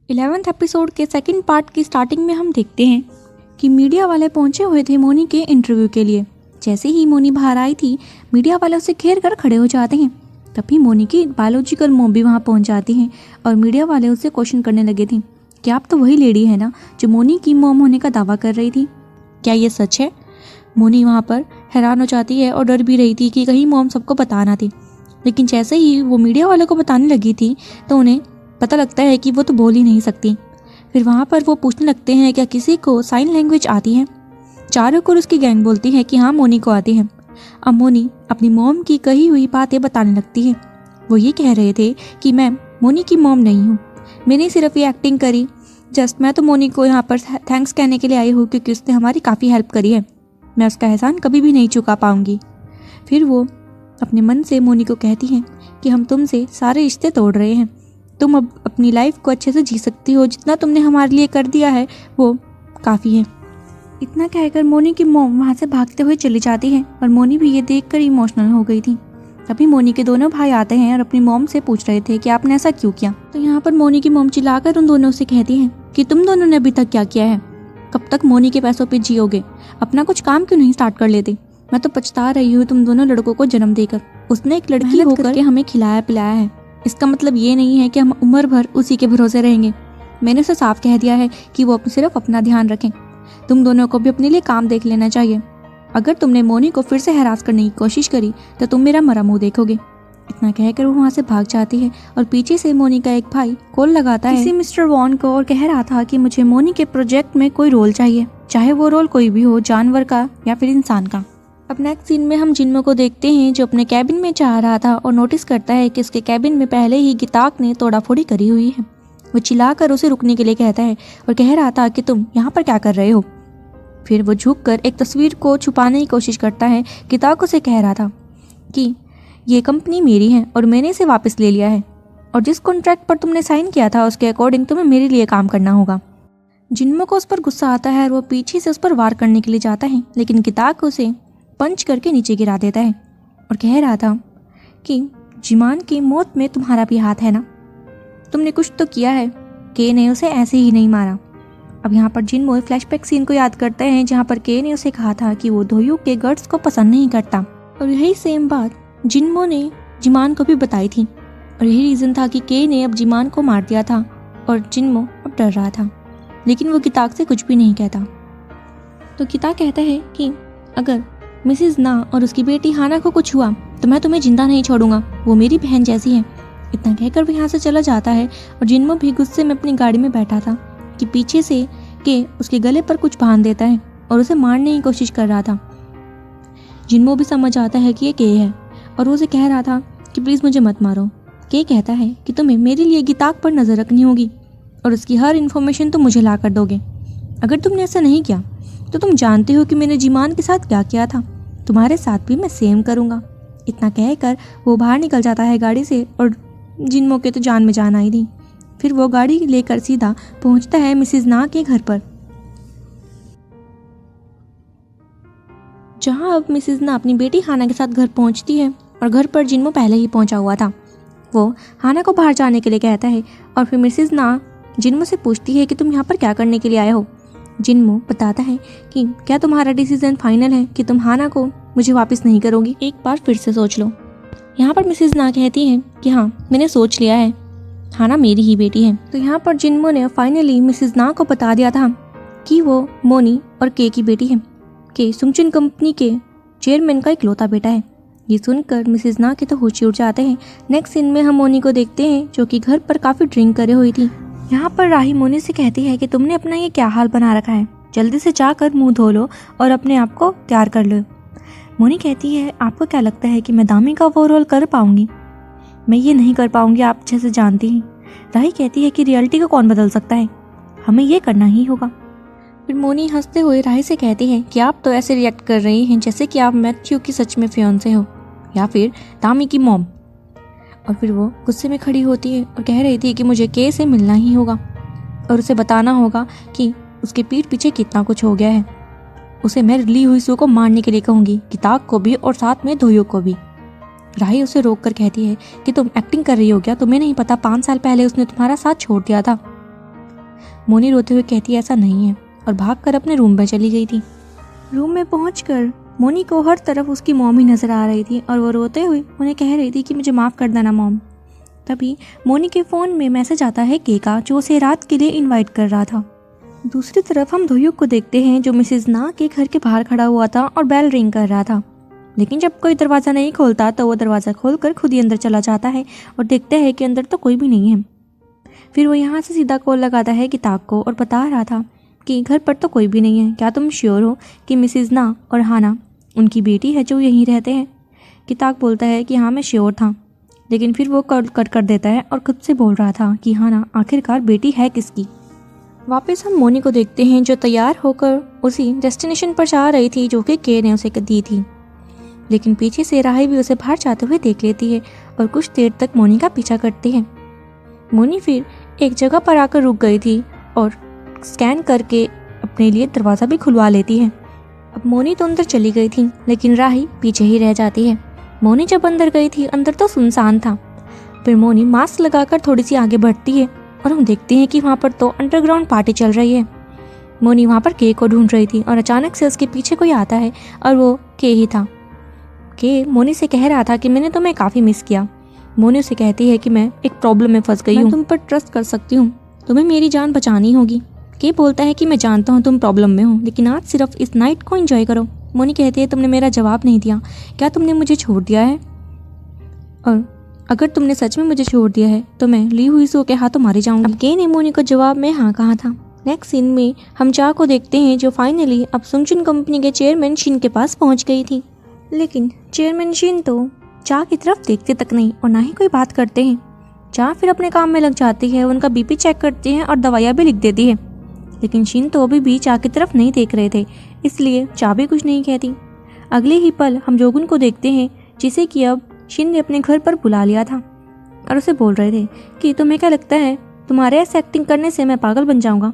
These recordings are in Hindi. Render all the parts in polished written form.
11th एपिसोड के सेकंड पार्ट की स्टार्टिंग में हम देखते हैं कि मीडिया वाले पहुंचे हुए थे मोनी के इंटरव्यू के लिए। जैसे ही मोनी बाहर आई थी, मीडिया वाले उसे घेर कर खड़े हो जाते हैं। तभी मोनी की बायोलॉजिकल मॉम भी वहां पहुंच जाती हैं और मीडिया वाले उसे क्वेश्चन करने लगे थे कि आप तो वही लेडी है ना जो मोनी की मॉम होने का दावा कर रही थी, क्या ये सच है? मोनी वहाँ पर हैरान हो जाती है और डर भी रही थी कि कहीं मॉम सबको बता ना थी। लेकिन जैसे ही वो मीडिया वालों को बताने लगी थी तो उन्हें पता लगता है कि वो तो बोल ही नहीं सकती। फिर वहाँ पर वो पूछने लगते हैं क्या किसी को साइन लैंग्वेज आती है। चारों को उसकी गैंग बोलती है कि हाँ मोनी को आती है। अब मोनी अपनी मॉम की कही हुई बातें बताने लगती है। वो ये कह रहे थे कि मैं मोनी की मॉम नहीं हूँ, मैंने सिर्फ ये एक्टिंग करी। मैं तो मोनी को यहाँ पर थैंक्स कहने के लिए आई हूँ क्योंकि उसने हमारी काफ़ी हेल्प करी है, मैं उसका एहसान कभी भी नहीं चुका पाऊंगी। फिर वो अपने मन से मोनी को कहती हैं कि हम तुमसे सारे रिश्ते तोड़ रहे हैं, तुम अब अपनी लाइफ को अच्छे से जी सकती हो, जितना तुमने हमारे लिए कर दिया है वो काफ़ी है। इतना कहकर मोनी की मॉम वहाँ से भागते हुए चली जाती है और मोनी भी ये देखकर इमोशनल हो गई थी। तभी मोनी के दोनों भाई आते हैं और अपनी मॉम से पूछ रहे थे कि आपने ऐसा क्यों किया। तो यहाँ पर मोनी की मॉम चिल्लाकर उन दोनों से कहती है कि तुम दोनों ने अभी तक क्या किया है, कब तक मोनी के पैसों पे जियोगे, अपना कुछ काम क्यों नहीं स्टार्ट कर लेते। मैं तो पछता रही हूँ तुम दोनों लड़कों को जन्म देकर, उसने एक लड़की होकर के हमें खिलाया पिलाया है, इसका मतलब ये नहीं है कि हम उम्र भर उसी के भरोसे रहेंगे। मैंने उसे साफ कह दिया है कि वो सिर्फ अपना ध्यान रखें, तुम दोनों को भी अपने लिए काम देख लेना चाहिए। अगर तुमने मोनी को फिर से हैरास करने की कोशिश करी तो तुम मेरा मरा मुंह देखोगे। इतना कहकर वो वहाँ से भाग जाती है और पीछे से मोनी का एक भाई कॉल लगाता है किसी मिस्टर वॉन को और कह रहा था कि मुझे मोनी के प्रोजेक्ट में कोई रोल चाहिए, चाहे वो रोल कोई भी हो, जानवर का या फिर इंसान का। अब नेक्स्ट सीन में हम जिन्मो को देखते हैं जो अपने कैबिन में जा रहा था और नोटिस करता है कि उसके कैबिन में पहले ही गिताक ने तोड़ाफोड़ी करी हुई है। वो चिल्लाकर उसे रुकने के लिए कहता है और कह रहा था कि तुम यहाँ पर क्या कर रहे हो। फिर वो झुककर एक तस्वीर को छुपाने की कोशिश करता है। गिताक उसे कह रहा था कि ये कंपनी मेरी है और मैंने इसे वापस ले लिया है और जिस कॉन्ट्रैक्ट पर तुमने साइन किया था उसके अकॉर्डिंग तुम्हें मेरे लिए काम करना होगा। जिन्मो को उस पर गुस्सा आता है और वो पीछे से उस पर वार करने के लिए जाता है, लेकिन गिताक उसे पंच करके नीचे गिरा देता है और कह रहा था कि जिमान की मौत में तुम्हारा भी हाथ है ना, तुमने कुछ तो किया है, के ने उसे ऐसे ही नहीं मारा। अब यहाँ पर जिन्मो फ्लैशबैक सीन को याद करते हैं जहाँ पर के ने उसे कहा था कि वो दोयू के गट्स को पसंद नहीं करता और यही सेम बात जिन्मो ने जिमान को भी बताई थी और यही रीज़न था कि के ने अब जिमान को मार दिया था और जिन्मो अब डर रहा था, लेकिन वो गिताक से कुछ भी नहीं कहता। तो गिताक कहता है कि अगर मिसेस ना और उसकी बेटी हाना को कुछ हुआ तो मैं तुम्हें जिंदा नहीं छोड़ूंगा, वो मेरी बहन जैसी है। इतना कहकर वो यहाँ से चला जाता है और जिन्मो भी गुस्से में अपनी गाड़ी में बैठा था कि पीछे से के उसके गले पर कुछ बांध देता है और उसे मारने की कोशिश कर रहा था। जिन्मो भी समझ आता है कि ये के है और वो उसे कह रहा था कि प्लीज़ मुझे मत मारो। के कहता है कि तुम्हें मेरे लिए गिताक पर नज़र रखनी होगी और उसकी हर इन्फॉर्मेशन तुम मुझे ला कर दोगे। अगर तुमने ऐसा नहीं किया तो तुम जानते हो कि मैंने जिमान के साथ क्या किया था, तुम्हारे साथ भी मैं सेम करूँगा। इतना कहकर वो बाहर निकल जाता है गाड़ी से और जिन्मो के तो जान में जान आई थी। फिर वो गाड़ी लेकर सीधा पहुंचता है मिसेस ना के घर पर, जहां अब मिसेस ना अपनी बेटी हाना के साथ घर पहुंचती है और घर पर जिन्मो पहले ही पहुंचा हुआ था। वो हाना को बाहर जाने के लिए कहता है और फिर मिसेस ना जिन्मो से पूछती है कि तुम यहाँ पर क्या करने के लिए आए हो। जिन्मो बताता है कि क्या तुम्हारा डिसीजन फाइनल है कि तुम हाना को मुझे वापस नहीं करोगी, एक बार फिर से सोच लो। यहाँ पर मिसेस ना कहती है कि हाँ मैंने सोच लिया है, हाना मेरी ही बेटी है। तो यहाँ पर जिन्मो ने फाइनली मिसेस ना को बता दिया था कि वो मोनी और के की बेटी है, के सुंगचुन कंपनी के चेयरमैन का इकलौता बेटा है। ये सुनकर मिसेस ना के तो होश उड़ जाते हैं। नेक्स्ट सीन में हम मोनी को देखते हैं जो कि घर पर काफ़ी ड्रिंक करे हुई थी। यहाँ पर राही मोनी से कहती है कि तुमने अपना ये क्या हाल बना रखा है, जल्दी से जाकर मुंह धो लो और अपने आप को तैयार कर लो। मोनी कहती है आपको क्या लगता है कि मैं दामी का वो रोल कर पाऊंगी? मैं ये नहीं कर पाऊंगी, आप अच्छे से जानती हैं। राही कहती है कि रियलिटी को कौन बदल सकता है, हमें ये करना ही होगा। फिर मोनी हंसते हुए राही से कहती है कि आप तो ऐसे रिएक्ट कर रही हैं जैसे कि आप मैथ्यू की सच में फियांसे हो या फिर दामी की मॉम। और फिर वो गुस्से में खड़ी होती है और कह रही थी कि मुझे के से मिलना ही होगा और उसे बताना होगा कि उसके पीठ पीछे कितना कुछ हो गया है। उसे मैं ली हुई सू को मारने के लिए कहूँगी, गिताक को भी और साथ में दोयो को भी। राही उसे रोक कर कहती है कि तुम एक्टिंग कर रही हो क्या, तुम्हें नहीं पता 5 साल पहले उसने तुम्हारा साथ छोड़ दिया था। मोनी रोते हुए कहती है ऐसा नहीं है और भागकर अपने रूम में चली गई थी। रूम में पहुंचकर मोनी को हर तरफ उसकी मॉम ही नज़र आ रही थी और वो रोते हुए उन्हें कह रही थी कि मुझे माफ़ कर देना मॉम। तभी मोनी के फ़ोन में मैसेज आता है के का, जो उसे रात के लिए इनवाइट कर रहा था। दूसरी तरफ हम दोयुक को देखते हैं जो मिसेज ना के घर के बाहर खड़ा हुआ था और बेल रिंग कर रहा था, लेकिन जब कोई दरवाज़ा नहीं खोलता तो वो दरवाज़ा खोलकर खुद ही अंदर चला जाता है और देखता है कि अंदर तो कोई भी नहीं है। फिर वो यहाँ से सीधा कॉल लगाता है किताक को और बता रहा था कि घर पर तो कोई भी नहीं है, क्या तुम श्योर हो कि मिसेज ना और हाना उनकी बेटी है जो यहीं रहते हैं? किताक बोलता है कि हाँ मैं श्योर था, लेकिन फिर वो कट कर देता है और खुद से बोल रहा था कि हाना आखिरकार बेटी है किसकी। वापस हम मोनी को देखते हैं जो तैयार होकर उसी डेस्टिनेशन पर जा रही थी जो कि के ने उसे दी थी, लेकिन पीछे से राही भी उसे बाहर जाते हुए देख लेती है और कुछ देर तक मोनी का पीछा करती है। मोनी फिर एक जगह पर आकर रुक गई थी और स्कैन करके अपने लिए दरवाज़ा भी खुलवा लेती है। अब मोनी तो अंदर चली गई थी लेकिन राही पीछे ही रह जाती है। मोनी जब अंदर गई थी अंदर तो सुनसान था। फिर मोनी मास्क लगाकर थोड़ी सी आगे बढ़ती है और हम देखते हैं कि वहाँ पर तो अंडरग्राउंड पार्टी चल रही है। मोनी वहाँ पर के को ढूंढ रही थी और अचानक से उसके पीछे कोई आता है और वो के ही था। के मोनी से कह रहा था कि मैंने तुम्हें काफ़ी मिस किया। मोनी उसे कहती है कि मैं एक प्रॉब्लम में फंस गई हूँ, मैं तुम पर ट्रस्ट कर सकती हूँ, तुम्हें मेरी जान बचानी होगी। के बोलता है कि मैं जानता हूँ तुम प्रॉब्लम में हो, लेकिन आज सिर्फ इस नाइट को एंजॉय करो। मोनी कहती है तुमने मेरा जवाब नहीं दिया, क्या तुमने मुझे छोड़ दिया है? और अगर तुमने सच में मुझे छोड़ दिया है तो मैं ली हुई सो के हाथों मारी जाऊंगी। अब के ने मोनी को जवाब में हाँ कहा था। नेक्स्ट सीन में हम चा को देखते हैं जो फाइनली अब सुंगचुन कंपनी के चेयरमैन शिन के पास पहुंच गई थी, लेकिन चेयरमैन शिन तो चा की तरफ देखते तक नहीं और ना ही कोई बात करते हैं। चा फिर अपने काम में लग जाती है, उनका बीपी चेक करती है और दवाइयाँ भी लिख देती है, लेकिन शिन तो अभी भी चा की तरफ नहीं देख रहे थे, इसलिए चा भी कुछ नहीं कहती। अगले ही पल हम जोगुन को देखते हैं जिसे कि अब शिन ने अपने घर पर बुला लिया था और उसे बोल रहे थे कि तुम्हें क्या लगता है तुम्हारे ऐसे एक्टिंग करने से मैं पागल बन जाऊंगा?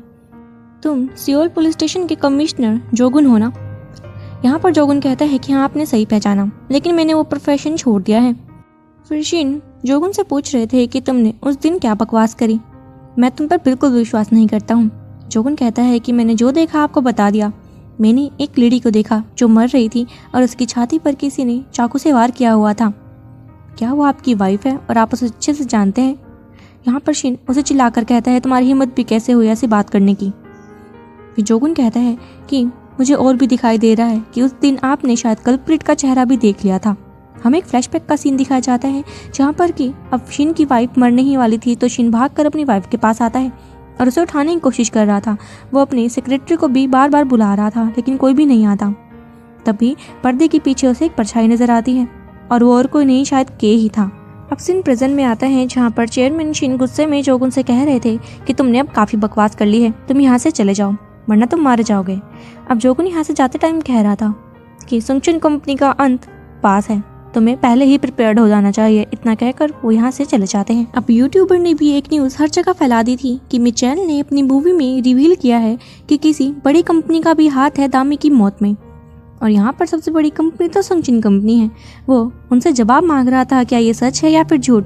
तुम सियोल पुलिस स्टेशन के कमिश्नर जोगुन हो ना? यहाँ पर जोगुन कहता है कि हाँ आपने सही पहचाना, लेकिन मैंने वो प्रोफेशन छोड़ दिया है। फिर शिन जोगुन से पूछ रहे थे कि तुमने उस दिन क्या बकवास करी, मैं तुम पर बिल्कुल विश्वास नहीं करता हूँ। जोगुन कहता है कि मैंने जो देखा आपको बता दिया। मैंने एक लेडी को देखा जो मर रही थी और उसकी छाती पर किसी ने चाकू से वार किया हुआ था। क्या वो आपकी वाइफ है और आप उसे अच्छे से जानते हैं? यहाँ पर शिन उसे चिल्लाकर कहता है तुम्हारी हिम्मत भी कैसे हुई ऐसी बात करने की। फिर जोगुन कहता है कि मुझे और भी दिखाई दे रहा है कि उस दिन आपने शायद कल्प्रिट का चेहरा भी देख लिया था। हमें एक फ्लैशबैक का सीन दिखाया जाता है जहाँ पर कि अब शिन की वाइफ मरने ही वाली थी, तो शिन भागकर अपनी वाइफ के पास आता है और उसे उठाने की कोशिश कर रहा था। वो अपने सेक्रेटरी को भी बार बार बुला रहा था लेकिन कोई भी नहीं आता। तभी पर्दे के पीछे उसे एक परछाई नजर आती है और वो और कोई नहीं शायद के ही था। अब सीन प्रेजेंट में आता है जहाँ पर चेयरमैन शिन गुस्से में जोगुन से कह रहे थे कि तुमने अब काफ़ी बकवास कर ली है, तुम यहाँ से चले जाओ वरना तुम मारे जाओगे। अब जोगुन यहाँ से जाते टाइम कह रहा था कि सुंगचुन कंपनी का अंत पास है, तुम्हें पहले ही प्रिपेयर्ड हो जाना चाहिए। इतना कहकर वो यहाँ से चले जाते हैं। अब यूट्यूबर ने भी एक न्यूज़ हर जगह फैला दी थी कि मिचेल ने अपनी मूवी में रिवील किया है कि किसी बड़ी कंपनी का भी हाथ है दामी की मौत में, और यहाँ पर सबसे बड़ी कंपनी तो सुंगचुन कंपनी है। वो उनसे जवाब मांग रहा था क्या ये सच है या फिर झूठ।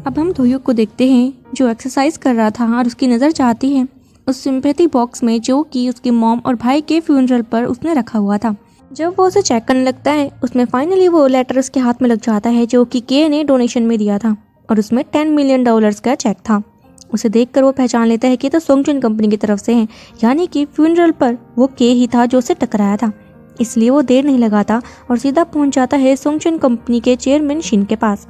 अब हम दोयुक को देखते हैं जो एक्सरसाइज कर रहा था और उसकी नज़र जाती है उस सिंपैथी बॉक्स में जो कि उसके मॉम और भाई के फ्यूनरल पर उसने रखा हुआ था। जब वो उसे चेक करने लगता है उसमें फाइनली वो लेटर उसके हाथ में लग जाता है जो कि के ने डोनेशन में दिया था और उसमें $10 मिलियन का चेक था। उसे देखकर वो पहचान लेता है कि तो सुंगचुन कंपनी की तरफ से है, यानी कि फ्यूनरल पर वो के ही था जो उसे टकराया था। इसलिए वो देर नहीं लगाता और सीधा पहुंच जाता है सुंगचुन कंपनी के चेयरमैन शिन के पास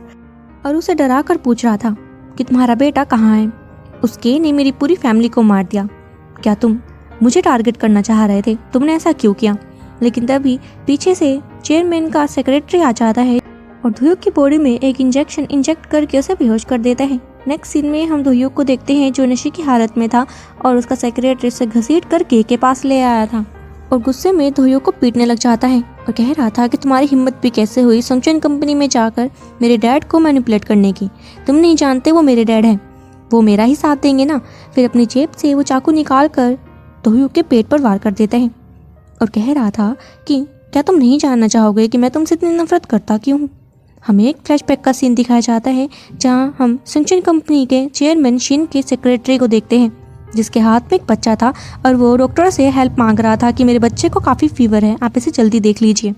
और उसे डरा कर पूछ रहा था कि तुम्हारा बेटा कहाँ है? उस के ने मेरी पूरी फैमिली को मार दिया, क्या तुम मुझे टारगेट करना चाह रहे थे? तुमने ऐसा क्यों किया? लेकिन तभी पीछे से चेयरमैन का सेक्रेटरी आ जाता है और दोयुक की बॉडी में एक इंजेक्शन इंजेक्ट करके उसे बेहोश कर देता है। नेक्स्ट सीन में हम दोयुक को देखते हैं जो नशे की हालत में था और उसका सेक्रेटरी से घसीट कर के पास ले आया था और गुस्से में दोयुक को पीटने लग जाता है और कह रहा था कि तुम्हारी हिम्मत भी कैसे हुई सुंगचुन कंपनी में जाकर मेरे डैड को मैनिपुलेट करने की? तुम नहीं जानते वो मेरे डैड हैं, वो मेरा ही साथ देंगे ना। फिर अपनी जेब से वो चाकू निकाल कर दोयुक के पेट पर वार कर देता है और कह रहा था कि क्या तुम नहीं जानना चाहोगे कि मैं तुमसे इतनी नफरत करता क्यों हूँ। हमें एक फ्लैशबैक का सीन दिखाया जाता है जहां हम सुंगचुन कंपनी के चेयरमैन शिन के सेक्रेटरी को देखते हैं जिसके हाथ में एक बच्चा था और वो डॉक्टर से हेल्प मांग रहा था कि मेरे बच्चे को काफ़ी फीवर है, आप इसे जल्दी देख लीजिए।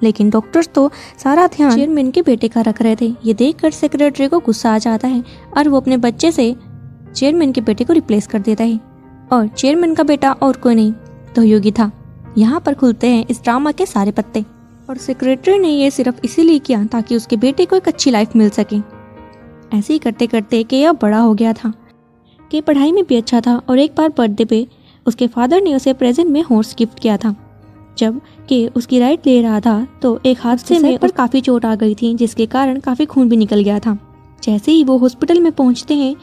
लेकिन डॉक्टर्स तो सारा ध्यान चेयरमैन के बेटे का रख रहे थे। ये देखकर सेक्रेटरी को गुस्सा आ जाता है और वो अपने बच्चे से चेयरमैन के बेटे को रिप्लेस कर देता है। और चेयरमैन का बेटा और कोई नहीं दोहयुगी था। यहाँ पर खुलते हैं इस ड्रामा के सारे पत्ते। और सेक्रेटरी ने ये सिर्फ इसीलिए किया ताकि उसके बेटे को एक अच्छी लाइफ मिल सके। ऐसे ही करते करते के अब बड़ा हो गया था। के पढ़ाई में भी अच्छा था और एक बार बर्थडे पे उसके फादर ने उसे प्रेजेंट में हॉर्स गिफ्ट किया था। जब के उसकी राइड ले रहा था तो एक हादसे में पर काफ़ी चोट आ गई थी, जिसके कारण काफ़ी खून भी निकल गया था। जैसे ही वो हॉस्पिटल में पहुंचते हैं,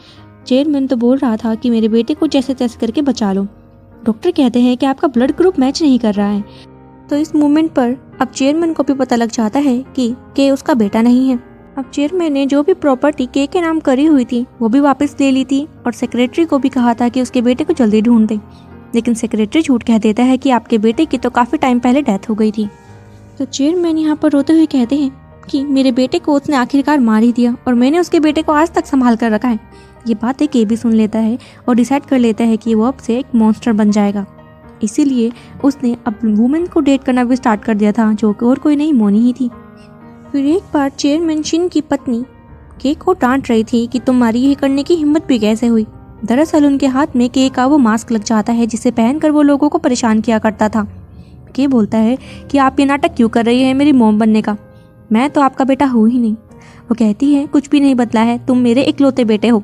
चेयरमैन तो बोल रहा था कि मेरे बेटे को जैसे तैसे करके बचा लो। डॉक्टर कहते हैं कि आपका ब्लड ग्रुप मैच नहीं कर रहा है। तो इस मोमेंट पर अब चेयरमैन को भी पता लग जाता है कि के उसका बेटा नहीं है। अब चेयरमैन ने जो भी प्रॉपर्टी के नाम करी हुई थी वो भी वापस ले ली थी और सेक्रेटरी को भी कहा था कि उसके बेटे को जल्दी ढूंढ दे। लेकिन सेक्रेटरी झूठ कह देता है कि आपके बेटे की तो काफ़ी टाइम पहले डेथ हो गई थी। तो चेयरमैन यहाँ पर रोते हुए कहते हैं कि मेरे बेटे को उसने आखिरकार मार ही दिया और मैंने उसके बेटे को आज तक संभाल कर रखा है। ये बातें के भी सुन लेता है और डिसाइड कर लेता है कि वो अब से एक मॉन्स्टर बन जाएगा। इसीलिए उसने अब वुमेन को डेट करना भी स्टार्ट कर दिया था, जो और कोई नहीं मोनी ही थी। फिर एक बार चेयरमैन शिन की पत्नी के को डांट रही थी कि तुम्हारी ये करने की हिम्मत भी कैसे हुई। दरअसल उनके हाथ में के का वो मास्क लग जाता है जिसे पहनकर वो लोगों को परेशान किया करता था। के बोलता है कि आप ये नाटक क्यों कर रही हैं मेरी मॉम बनने का, मैं तो आपका बेटा हूँ ही नहीं। वो कहती है कुछ भी नहीं बदला है, तुम मेरे इकलौते बेटे हो।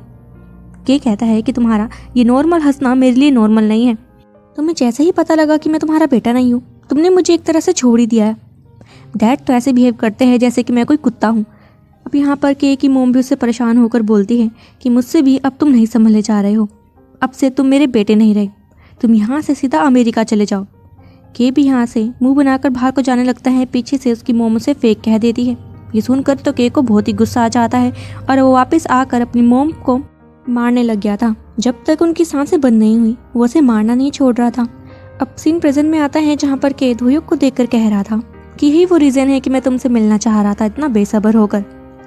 के कहता है कि तुम्हारा ये नॉर्मल हंसना मेरे लिए नॉर्मल नहीं है। तुम्हें जैसे ही पता लगा कि मैं तुम्हारा बेटा नहीं हूँ, तुमने मुझे एक तरह से छोड़ ही दिया है। डैड तो ऐसे बिहेव करते हैं जैसे कि मैं कोई कुत्ता हूँ। अब यहाँ पर के की मोम भी उससे परेशान होकर बोलती है कि मुझसे भी अब तुम नहीं संभले जा रहे हो, अब से तुम मेरे बेटे नहीं रहे, तुम यहाँ से सीधा अमेरिका चले जाओ। के भी यहाँ से मुंह बनाकर बाहर को जाने लगता है। पीछे से उसकी मोम उसे फेक कह देती है। ये सुनकर तो के को बहुत ही गुस्सा आ जाता है और वो वापस आकर अपनी मोम को मारने लग गया था। जब तक उनकी सांसें बंद नहीं हुई वो उसे मारना नहीं छोड़ रहा था। अब सीन प्रेजेंट में आता है जहाँ पर के दोहयुग को देखकर कह रहा था कि यही वो रीज़न है कि मैं तुमसे मिलना चाह रहा था इतना बेसब्र होकर,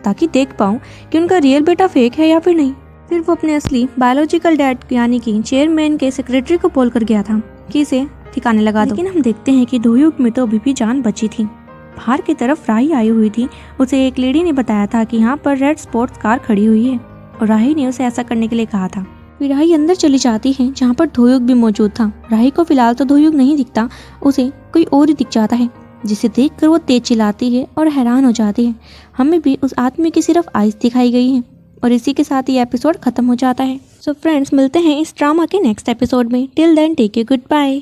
ताकि देख पाऊँ कि उनका रियल बेटा फेक है या फिर नहीं। फिर वो अपने असली बायोलॉजिकल डैड यानी कि चेयरमैन के सेक्रेटरी को बोल कर गया था कि इसे ठिकाने लगा दो। लेकिन हम देखते हैं कि दोहयुग में तो अभी भी जान बची थी। बाहर की तरफ राही आई हुई थी। उसे एक लेडी ने बताया था कि यहाँ पर रेड स्पोर्ट्स कार खड़ी हुई है और राही ने उसे ऐसा करने के लिए कहा था। फिर राही अंदर चली जाती है जहाँ पर दोहयुग भी मौजूद था। राही को फिलहाल तो दोहयुग नहीं दिखता, उसे कोई और ही दिख जाता है, जिसे देखकर वो तेज चिल्लाती है और हैरान हो जाती है। हमें भी उस आदमी की सिर्फ आइज़ दिखाई गई है और इसी के साथ ये एपिसोड खत्म हो जाता है। सो फ्रेंड्स, मिलते हैं इस ड्रामा के नेक्स्ट एपिसोड में। Till then take a good bye.